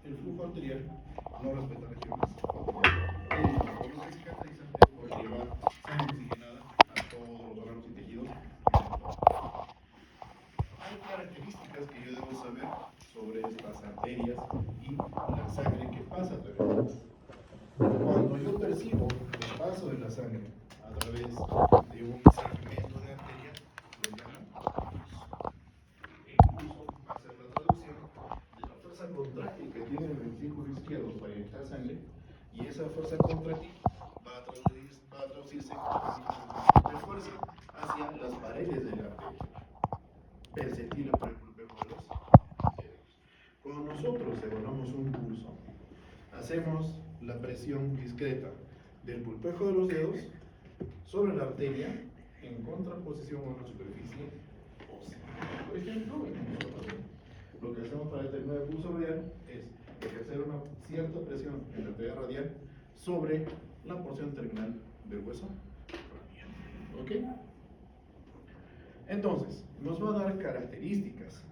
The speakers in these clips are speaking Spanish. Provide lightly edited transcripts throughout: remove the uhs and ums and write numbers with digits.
el flujo arterial no respeta regiones. Por lo que cicatriza es por llevar sangre oxigenada a todos los órganos y tejidos. Hay características que yo debo saber sobre estas arterias y la sangre que pasa a través de ellas. Cuando yo percibo el paso de la sangre a través de un segmento de arteria, lo llaman pulso. El pulso va a ser la traducción de la fuerza contráctil que tiene el ventrículo izquierdo para inyectar sangre, y esa fuerza contráctil va a traducirse de fuerza hacia las paredes de la arteria, perceptible por el pulpejo de los dedos. Cuando nosotros evaluamos un pulso, hacemos la presión discreta del pulpejo de los dedos sobre la arteria en contraposición a una superficie ósea. Por ejemplo, lo que hacemos para determinar el pulso radial es ejercer una cierta presión en la arteria radial sobre la porción terminal del hueso radial. ¿Ok? Entonces, nos va a dar características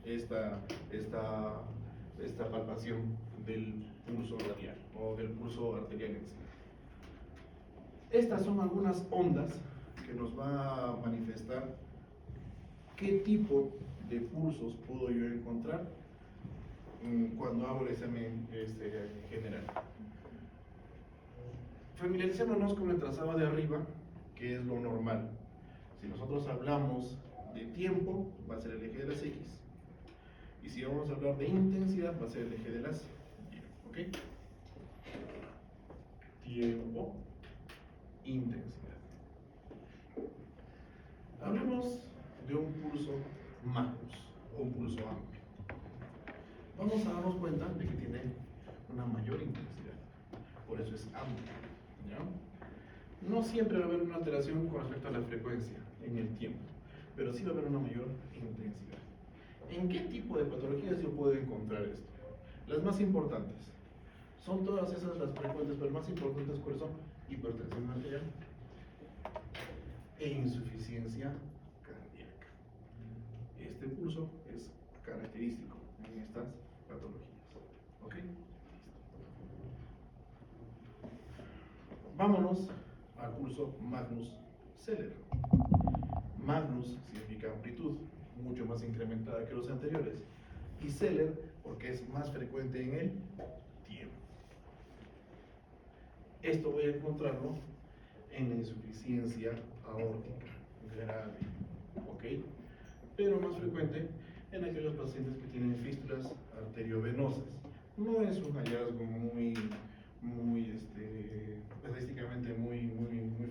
esta palpación del pulso radial o del pulso arterial en sí. Estas son algunas ondas que nos va a manifestar qué tipo de pulsos puedo yo encontrar cuando hago el examen general. Familiaricémonos con el trazado de arriba, que es lo normal. Si nosotros hablamos de tiempo, va a ser el eje de las X. Y si vamos a hablar de intensidad, va a ser el eje de las Y. ¿Ok? Tiempo, intensidad. Hablemos de un pulso magnus o un pulso amplio. Vamos a darnos cuenta de que tiene una mayor intensidad. Por eso es amplio. ¿Ya? No siempre va a haber una alteración con respecto a la frecuencia en el tiempo, pero sí va a haber una mayor intensidad. ¿En qué tipo de patologías yo puedo encontrar esto? Las más importantes. Son todas esas las frecuentes, pero las más importantes, ¿cuáles son? Hipertensión arterial e insuficiencia cardíaca. Este pulso es característico en estas patologías. ¿Ok? Vámonos al pulso Magnus Celer. Magnus significa amplitud, mucho más incrementada que los anteriores, y Celer porque es más frecuente en el tiempo. Esto voy a encontrarlo en la insuficiencia aórtica grave, ¿ok? Pero más frecuente en aquellos pacientes que tienen fístulas arteriovenosas. No es un hallazgo estadísticamente muy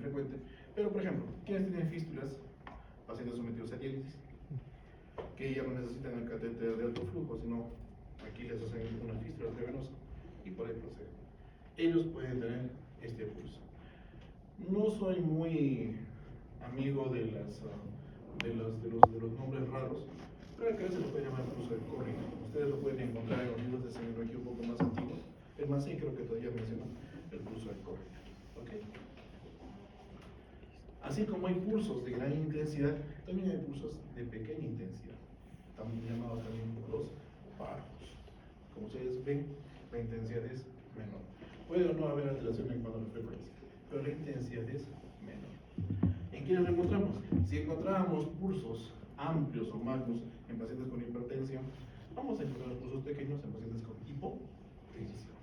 frecuente, pero por ejemplo, quienes tienen fístulas, pacientes sometidos a diálisis, que ya no necesitan el catéter de alto flujo, sino aquí les hacen una fístula arteriovenosa y por ahí proceden. Ellos pueden tener este pulso. No soy muy amigo de los nombres raros, pero acá se lo puede llamar pulso del córneo. Ustedes lo pueden encontrar en los libros de semiología un poco más antiguos. Es más, sí, creo que todavía mencionan el pulso del córneo. ¿Okay? Así como hay pulsos de gran intensidad, también hay pulsos de pequeña intensidad, también llamados también los parvos. Como ustedes ven, la intensidad es menor. Puede o no haber alteración en cuanto a la frecuencia, pero la intensidad es menor. ¿En quiénes lo encontramos? Si encontrábamos pulsos amplios o magnus en pacientes con hipertensión, vamos a encontrar pulsos pequeños en pacientes con hipotensión.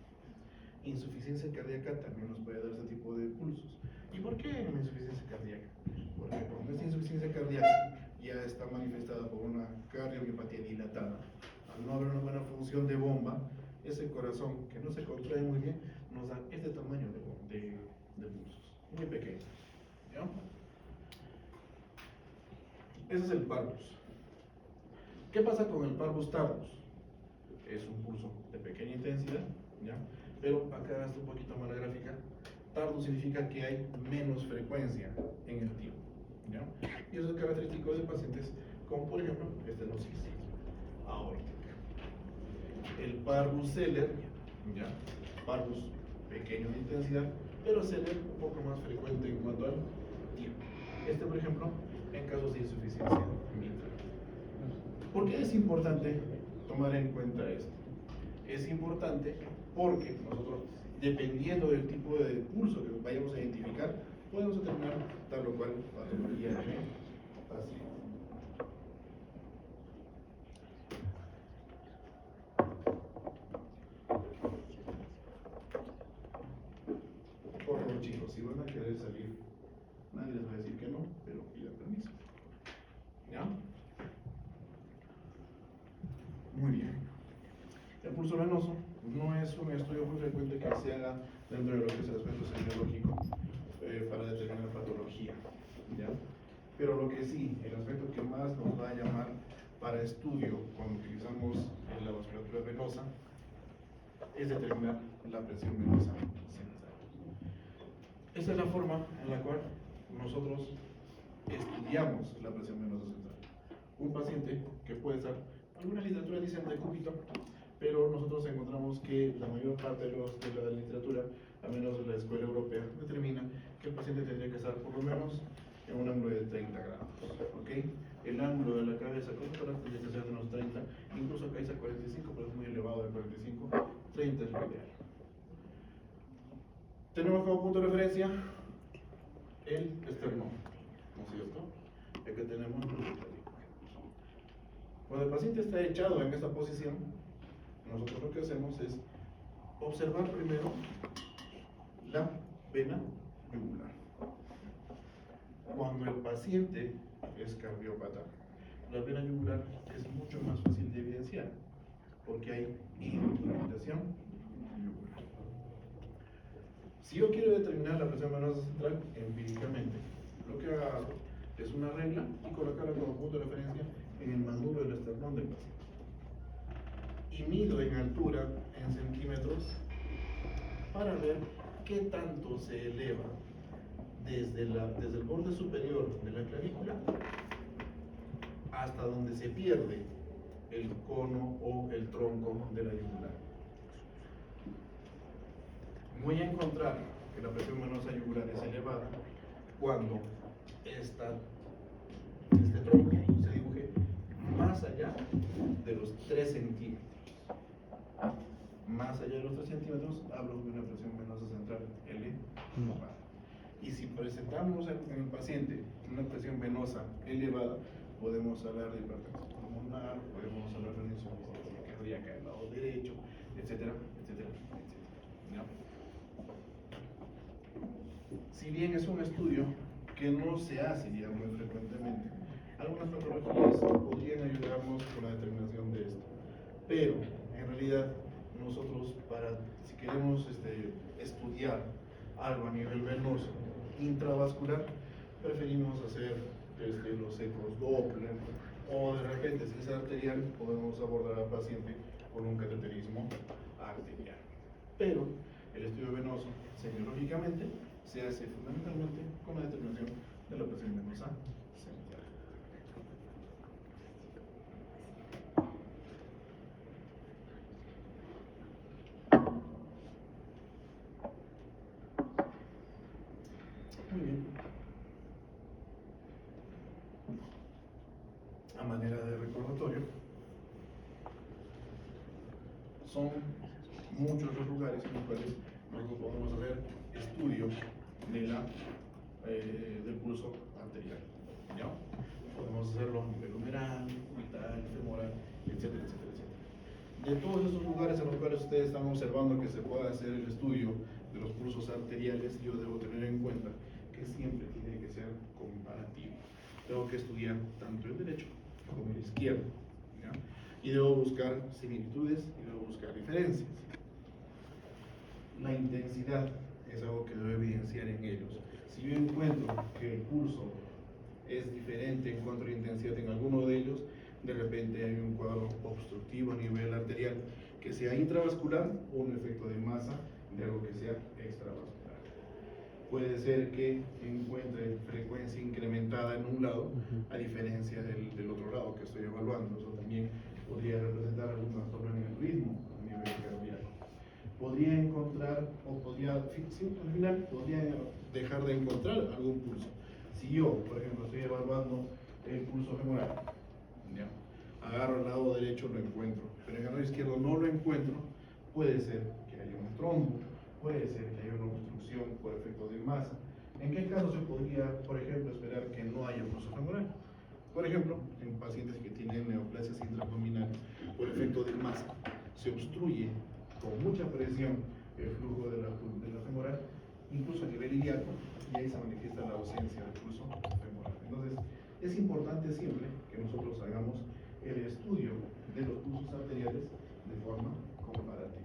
Insuficiencia cardíaca también nos puede dar este tipo de pulsos. ¿Y por qué en la insuficiencia cardíaca? Porque cuando esta insuficiencia cardíaca ya está manifestada por una cardiomiopatía dilatada, al no haber una buena función de bomba, ese corazón que no se contrae muy bien nos da este tamaño de pulsos, muy pequeños. ¿Ya? Ese es el parvus. ¿Qué pasa con el parvus tardus? Es un pulso de pequeña intensidad, ¿ya? Pero acá está un poquito más la gráfica. Tardus significa que hay menos frecuencia en el tiempo, ¿ya? Y eso es característico de pacientes con, por ejemplo, estenosis aórtica. El parvus Celer, ¿ya? Parvus pequeño de intensidad, pero Celer un poco más frecuente en cuanto al tiempo. Este, por ejemplo, en casos de insuficiencia mitral. ¿Por qué es importante tomar en cuenta esto? es importante porque nosotros, dependiendo del tipo de pulso que vayamos a identificar, podemos determinar tal o cual patología en el paciente. Por favor, chicos, si van a querer salir, nadie les va a decir que no, pero pida permiso. ¿Ya? Muy bien. El pulso venoso no es un estudio muy frecuente que se haga dentro de lo que es el aspecto semiológico para determinar patología, ¿ya? Pero lo que sí, el aspecto que más nos va a llamar para estudio cuando utilizamos la vasculatura venosa es determinar la presión venosa central. Esa es la forma en la cual nosotros estudiamos la presión venosa central. Un paciente que puede estar, alguna literatura dice en decúbito, pero nosotros encontramos que la mayor parte de la literatura, al menos de la escuela europea, determina que el paciente tendría que estar por lo menos en un ángulo de 30 grados. ¿Okay? El ángulo de la cabeza con el tórax tendría que ser de unos 30, incluso acá dice 45, pero es muy elevado de 45, 30 es lo ideal. Tenemos como punto de referencia el esternón, ¿no es cierto? Aquí tenemos cuando el paciente está echado en esta posición, nosotros lo que hacemos es observar primero la vena yugular. Cuando el paciente es cardiópata, la vena yugular es mucho más fácil de evidenciar porque hay infiltración yugular. Si yo quiero determinar la presión venosa central empíricamente, lo que hago es una regla y colocarla como punto de referencia en el mandíbula del esternón del paciente. Y mido en altura, en centímetros, para ver qué tanto se eleva desde el borde superior de la clavícula hasta donde se pierde el cono o el tronco de la yugular. Voy a encontrar que la presión venosa yugular es elevada cuando este tronco se dibuje más allá de los 3 centímetros. Más allá de los 3 centímetros, hablo de una presión venosa central elevada. Y si presentamos en el paciente una presión venosa elevada, podemos hablar de hipertensión pulmonar, podemos hablar de insuficiencia cardíaca del lado derecho, etcétera, etcétera, etcétera. ¿Ya? Si bien es un estudio que no se hace, digamos, muy frecuentemente, algunas patologías podrían ayudarnos con la determinación de esto. Pero, en realidad, nosotros, si queremos estudiar algo a nivel venoso intravascular, preferimos hacer los ecos Doppler, o de repente, si es arterial, podemos abordar al paciente con un cateterismo arterial. Pero el estudio venoso, semiológicamente, se hace fundamentalmente con la determinación de la presión venosa central. Muy bien. A manera de recordatorio, son muchos los lugares en los cuales nosotros podemos hacer estudios del pulso arterial. ¿Ya? Podemos hacerlo a nivel humeral, cubital, femoral, etcétera, etcétera, etcétera. De todos esos lugares en los cuales ustedes están observando que se puede hacer el estudio de los pulsos arteriales, yo debo tener en cuenta que siempre tiene que ser comparativo. Tengo que estudiar tanto el derecho como el izquierdo, ¿ya? Y debo buscar similitudes y debo buscar diferencias. La intensidad es algo que debo evidenciar en ellos. Si yo encuentro que el pulso es diferente en cuanto a la intensidad en alguno de ellos, de repente hay un cuadro obstructivo a nivel arterial que sea intravascular o un efecto de masa de algo que sea extravascular. Puede ser que encuentre frecuencia incrementada en un lado a diferencia del otro lado que estoy evaluando. Eso también podría representar algún trastorno en el ritmo a nivel cardíaco. Podría encontrar, o podría, al final, podría dejar de encontrar algún pulso. Si yo, por ejemplo, estoy evaluando el pulso femoral, ¿ya? Agarro el lado derecho, lo encuentro pero en el lado izquierdo no lo encuentro, puede ser que haya un trombo, puede ser que haya una obstrucción por efecto de masa. ¿En qué caso se podría, por ejemplo, esperar que no haya pulso femoral? Por ejemplo, en pacientes que tienen neoplasias intraabdominales, por efecto de masa, se obstruye con mucha presión el flujo de la femoral, incluso a nivel ilíaco, y ahí se manifiesta la ausencia de pulso femoral. Entonces, es importante siempre que nosotros hagamos el estudio de los pulsos arteriales de forma comparativa.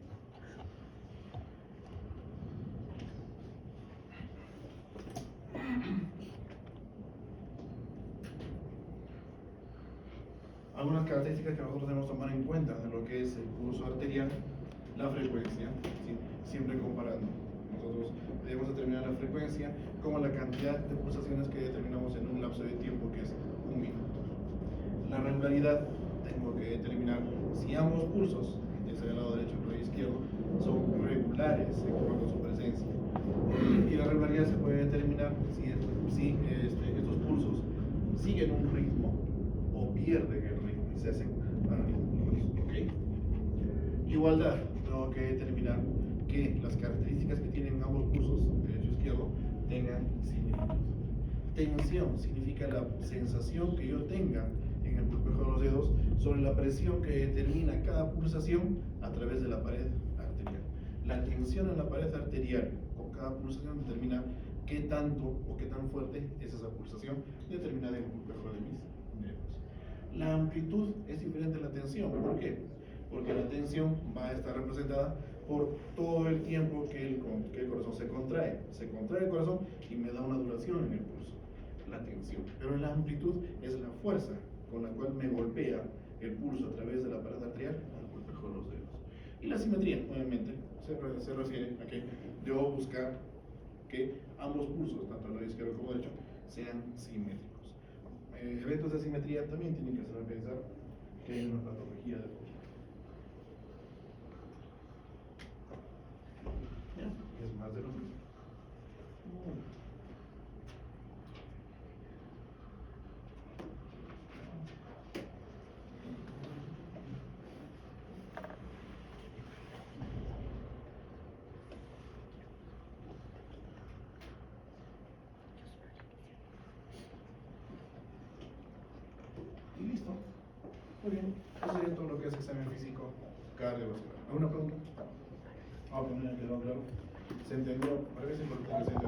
Algunas características que nosotros debemos tomar en cuenta de lo que es el pulso arterial: la frecuencia, ¿sí? Siempre comparando. Nosotros debemos determinar la frecuencia como la cantidad de pulsaciones que determinamos en un lapso de tiempo que es 1 minuto. La regularidad, tengo que determinar si ambos pulsos, ya sea del lado derecho o del lado izquierdo, son regulares en cuanto a su presencia. Y la regularidad se puede determinar si estos pulsos siguen un ritmo o pierden el ritmo y se hacen arrítmicos. ¿Okay? Igualdad, tengo que determinar que las características que tienen ambos pulsos, derecho e izquierdo, tengan similitud. Tensión significa la sensación que yo tenga en el pulpejo de los dedos sobre la presión que determina cada pulsación a través de la pared arterial. La tensión en la pared arterial con cada pulsación determina qué tanto o qué tan fuerte es esa pulsación determinada en el pulpejo de mis dedos. La amplitud es diferente a la tensión. ¿Por qué? Porque la tensión va a estar representada por todo el tiempo que el corazón se contrae. Se contrae el corazón y me da una duración en el pulso, la tensión. Pero la amplitud es la fuerza con la cual me golpea el pulso a través de la pared arterial al pulpejo de los dedos. Y la simetría, obviamente, se refiere a que debo buscar que ambos pulsos, tanto el lado izquierdo como derecho, sean simétricos. Eventos de simetría también tienen que hacer pensar que hay una patología de pulso. Es más de lo mismo. Y listo. Muy bien. Eso sería todo lo que es examen físico cardiovascular. ¿Alguna pregunta? Ah, pues me ha quedado claro. ¿Se entendió? Parece importante que se entendió.